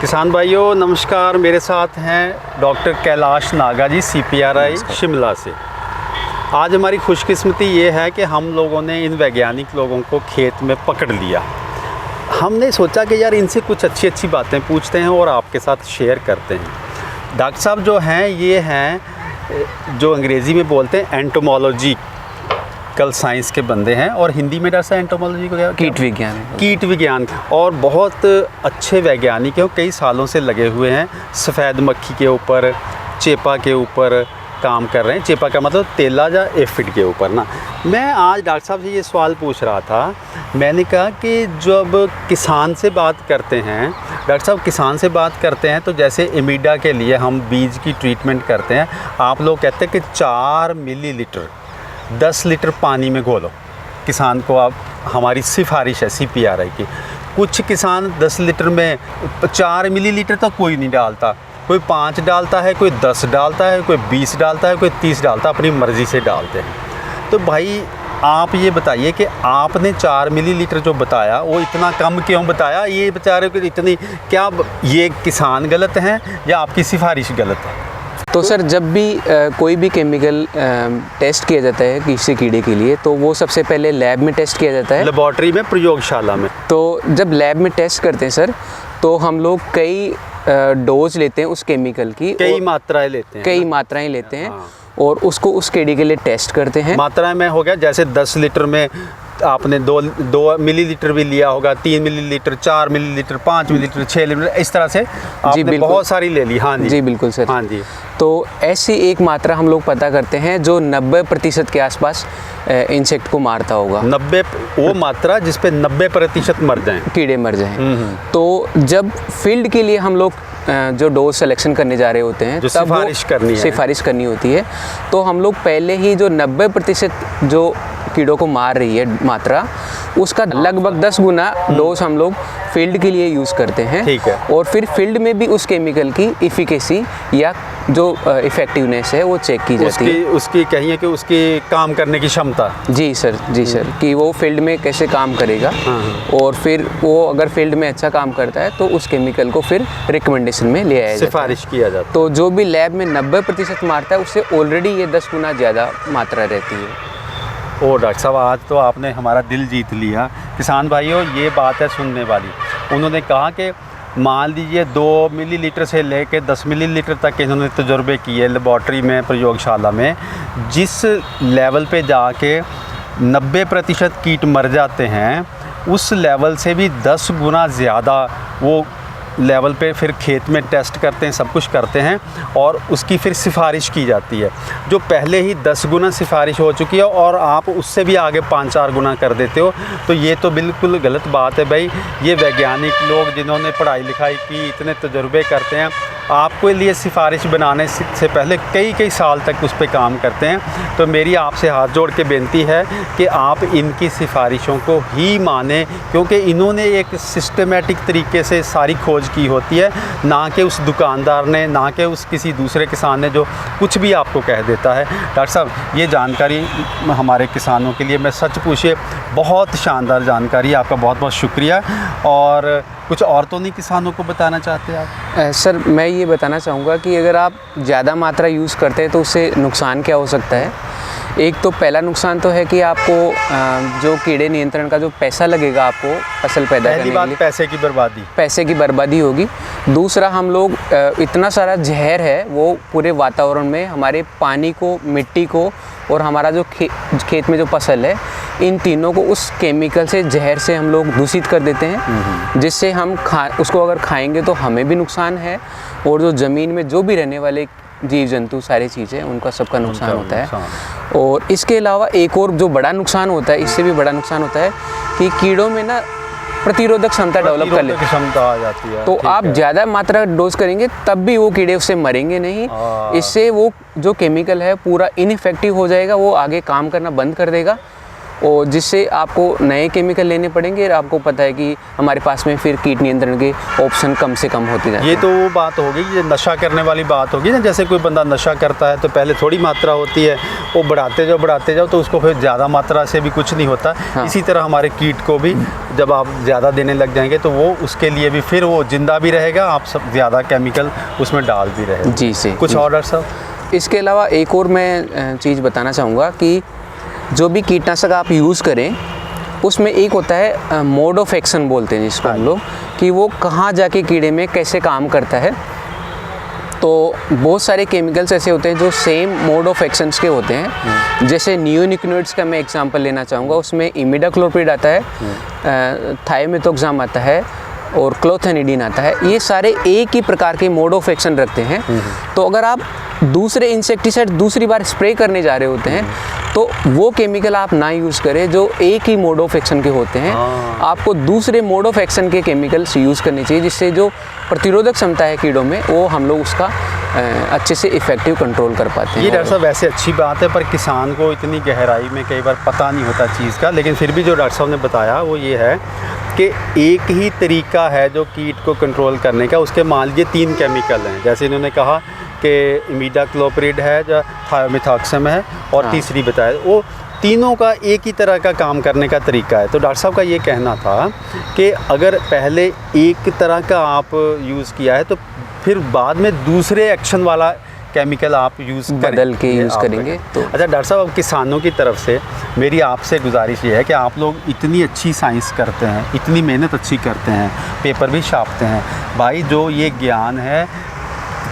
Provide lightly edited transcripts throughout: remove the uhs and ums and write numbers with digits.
किसान भाइयों नमस्कार। मेरे साथ हैं डॉक्टर कैलाश नागा जी CPRI शिमला से। आज हमारी खुशकिस्मती ये है कि हम लोगों ने इन वैज्ञानिक लोगों को खेत में पकड़ लिया। हमने सोचा कि यार इनसे कुछ अच्छी अच्छी बातें पूछते हैं और आपके साथ शेयर करते हैं। डॉक्टर साहब जो हैं ये हैं जो अंग्रेज़ी में बोलते हैं एंटोमोलॉजी कल साइंस के बंदे हैं, और हिंदी में डॉक्टर एंटोमोलॉजी को क्या कीट विज्ञान और बहुत अच्छे वैज्ञानिक हैं। कई सालों से लगे हुए हैं सफ़ेद मक्खी के ऊपर, चेपा के ऊपर काम कर रहे हैं। चेपा का मतलब तेला या एफिड के ऊपर ना। मैं आज डॉक्टर साहब से ये सवाल पूछ रहा था। मैंने कहा कि जब किसान से बात करते हैं, डॉक्टर साहब किसान से बात करते हैं तो जैसे एमिडा के लिए हम बीज की ट्रीटमेंट करते हैं, आप लोग कहते हैं कि 4 मिलीलीटर 10 लीटर पानी में घोलो। किसान को आप हमारी सिफारिश है CPRI की। कुछ किसान 10 लीटर में 4 मिलीलीटर तक कोई नहीं डालता, कोई 5 डालता है, कोई 10 डालता है, कोई 20 डालता है, कोई 30 डालता है, अपनी मर्ज़ी से डालते हैं। तो भाई आप ये बताइए कि आपने 4 मिलीलीटर जो बताया वो इतना कम क्यों बताया? ये बेचारे को इतनी, क्या ये किसान गलत हैं या आपकी सिफारिश गलत है? तो सर जब भी कोई भी केमिकल टेस्ट किया जाता है किसी कीड़े के लिए तो वो सबसे पहले लैब में टेस्ट किया जाता है, लेबॉर्ट्री में, प्रयोगशाला में। तो जब लैब में टेस्ट करते हैं सर तो हम लोग कई डोज लेते हैं उस केमिकल की, कई मात्राएं लेते हैं, हाँ। और उसको उस कीड़े के लिए टेस्ट करते हैं। मात्रा में हो गया जैसे 10 लीटर में आपने 2 मिलीलीटर भी लिया होगा, 3 मिलीलीटर, 4 मिलीलीटर, 5 मिलीलीटर, 6 मिलीलीटर, इस तरह से आपने बहुत सारी ले ली। हाँ जी बिल्कुल सर। हाँ जी। तो ऐसी एक मात्रा हम लोग पता करते हैं जो 90% के आसपास इंसेक्ट को मारता होगा। 90 वो मात्रा जिस पे 90% मर जाएं, कीड़े मर जाएं। तो जब फील्ड के लिए हम लोग जो डोज सिलेक्शन करने जा रहे होते हैं, जो सिफारिश करनी होती है, तो हम लोग पहले ही जो 90% जो कीड़ों को मार रही है मात्रा, उसका लगभग 10 गुना डोज हम लोग फील्ड के लिए यूज़ करते हैं। ठीक है। और फिर फील्ड में भी उस केमिकल की इफिकेसी या जो इफ़ेक्टिवनेस है वो चेक की जाती है। उसकी कहिए कि उसकी काम करने की क्षमता। जी सर कि वो फील्ड में कैसे काम करेगा। और फिर वो अगर फील्ड में अच्छा काम करता है तो उस केमिकल को फिर रिकमेंडेशन में ले आया जाता है, सिफारिश किया जाता है। तो जो भी लैब में 90% मारता है उससे ऑलरेडी ये 10 गुना ज़्यादा मात्रा रहती है। ओ डॉक्टर साहब आज तो आपने हमारा दिल जीत लिया। किसान भाइयों ये बात है सुनने वाली। उन्होंने कहा कि मान लीजिए 2 मिलीलीटर से लेके 10 मिलीलीटर तक इन्होंने तजुर्बे किए लेबॉर्ट्री में, प्रयोगशाला में। जिस लेवल पे जाके 90% कीट मर जाते हैं, उस लेवल से भी 10 गुना ज़्यादा वो लेवल पे फिर खेत में टेस्ट करते हैं, सब कुछ करते हैं और उसकी फिर सिफारिश की जाती है। जो पहले ही 10 गुना सिफारिश हो चुकी है और आप उससे भी आगे 5-4 गुना कर देते हो, तो ये तो बिल्कुल गलत बात है भाई। ये वैज्ञानिक लोग जिन्होंने पढ़ाई लिखाई की, इतने तजुर्बे करते हैं, आपके लिए सिफारिश बनाने से पहले कई साल तक उस पर काम करते हैं। तो मेरी आपसे हाथ जोड़ के बेनती है कि आप इनकी सिफारिशों को ही माने, क्योंकि इन्होंने एक सिस्टमेटिक तरीके से सारी खोज की होती है, ना कि उस दुकानदार ने, ना कि उस किसी दूसरे किसान ने जो कुछ भी आपको कह देता है। डॉक्टर साहब ये जानकारी हमारे किसानों के लिए, मैं सच पूछिए बहुत शानदार जानकारी, आपका बहुत बहुत शुक्रिया। और कुछ और तो नहीं किसानों को बताना चाहते आप? सर मैं ये बताना चाहूँगा कि अगर आप ज़्यादा मात्रा यूज़ करते हैं तो उससे नुकसान क्या हो सकता है। एक तो पहला नुकसान तो है कि आपको जो कीड़े नियंत्रण का जो पैसा लगेगा आपको फसल पैदा करने के लिए, पैसे की बर्बादी होगी। दूसरा हम लोग इतना सारा जहर है वो पूरे वातावरण में, हमारे पानी को, मिट्टी को और हमारा जो खेत में जो फसल है, इन तीनों को उस केमिकल से, जहर से हम लोग दूषित कर देते हैं, जिससे हम उसको अगर खाएंगे तो हमें भी नुकसान है और जो ज़मीन में जो भी रहने वाले जीव जंतु सारी चीज़ें, उनका सबका नुकसान होता है। और इसके अलावा एक और जो बड़ा नुकसान होता है, इससे भी बड़ा नुकसान होता है कि कीड़ों में ना प्रतिरोधक क्षमता डेवलप कर लेते हैं, क्षमता आ जाती है। तो आप ज़्यादा मात्रा डोज करेंगे तब भी वो कीड़े उससे मरेंगे नहीं। इससे वो जो केमिकल है पूरा इनइफेक्टिव हो जाएगा, वो आगे काम करना बंद कर देगा और जिससे आपको नए केमिकल लेने पड़ेंगे और आपको पता है कि हमारे पास में फिर कीट नियंत्रण के ऑप्शन कम से कम होते जाते हैं। ये तो वो बात होगी कि नशा करने वाली बात होगी ना, जैसे कोई बंदा नशा करता है तो पहले थोड़ी मात्रा होती है, वो बढ़ाते जाओ तो उसको फिर ज़्यादा मात्रा से भी कुछ नहीं होता। हाँ। इसी तरह हमारे कीट को भी जब आप ज़्यादा देने लग जाएंगे तो वो उसके लिए भी फिर वो जिंदा भी रहेगा, आप सब ज़्यादा केमिकल उसमें डाल भी रहे। जी से कुछ और डॉक्टर साहब? इसके अलावा एक और मैं चीज़ बताना चाहूँगा कि जो भी कीटनाशक आप यूज़ करें उसमें एक होता है मोड ऑफ एक्शन बोलते हैं जिसको हम लोग, कि वो कहाँ जाके कीड़े में कैसे काम करता है। तो बहुत सारे केमिकल्स ऐसे होते हैं जो सेम मोड ऑफ एक्शंस के होते हैं। जैसे नियोनिकोटिड्स का मैं एग्जांपल लेना चाहूँगा, उसमें इमिडाक्लोप्रिड आता है, थायोमेथोक्साम आता है और क्लोथेनिडीन आता है। ये सारे एक ही प्रकार के मोड ऑफ एक्शन रखते हैं। तो अगर आप दूसरे इंसेक्टिसाइड दूसरी बार स्प्रे करने जा रहे होते हैं तो वो केमिकल आप ना यूज़ करें जो एक ही मोड ऑफ एक्शन के होते हैं। आपको दूसरे मोड ऑफ एक्शन के केमिकल्स यूज़ करने चाहिए, जिससे जो प्रतिरोधक क्षमता है कीड़ों में वो हम लोग उसका अच्छे से इफ़ेक्टिव कंट्रोल कर पाते हैं। ये डॉक्टर साहब वैसे अच्छी बात है, पर किसान को इतनी गहराई में कई बार पता नहीं होता चीज़ का, लेकिन फिर भी जो डॉक्टर साहब ने बताया वो ये है कि एक ही तरीका है जो कीट को कंट्रोल करने का। उसके मान लीजिए 3 केमिकल हैं, जैसे इन्होंने कहा कि इमिडाक्लोप्रिड है, जो थायोमेथोक्साम है, और तीसरी बताया, वो तीनों का एक ही तरह का काम करने का तरीका है। तो डॉक्टर साहब का ये कहना था कि अगर पहले एक तरह का आप यूज़ किया है तो फिर बाद में दूसरे एक्शन वाला केमिकल आप बदल के यूज़ करेंगे। तो अच्छा डॉक्टर साहब, अब किसानों की तरफ से मेरी आपसे गुजारिश ये है कि आप लोग इतनी अच्छी साइंस करते हैं, इतनी मेहनत अच्छी करते हैं, पेपर भी छापते हैं, भाई जो ये ज्ञान है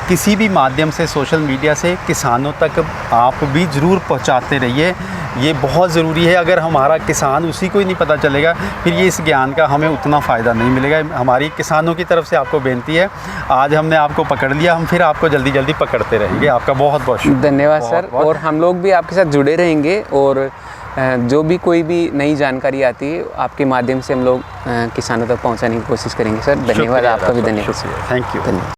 किसी भी माध्यम से, सोशल मीडिया से किसानों तक आप भी ज़रूर पहुंचाते रहिए। ये बहुत ज़रूरी है। अगर हमारा किसान उसी को ही नहीं पता चलेगा फिर ये इस ज्ञान का हमें उतना फ़ायदा नहीं मिलेगा। हमारी किसानों की तरफ से आपको बेनती है, आज हमने आपको पकड़ लिया, हम फिर आपको जल्दी जल्दी पकड़ते रहेंगे। आपका बहुत बहुत धन्यवाद सर। और हम लोग भी आपके साथ जुड़े रहेंगे और जो भी कोई भी नई जानकारी आती है आपके माध्यम से हम लोग किसानों तक पहुंचाने की कोशिश करेंगे सर। धन्यवाद, आपका भी धन्यवाद। Thank you.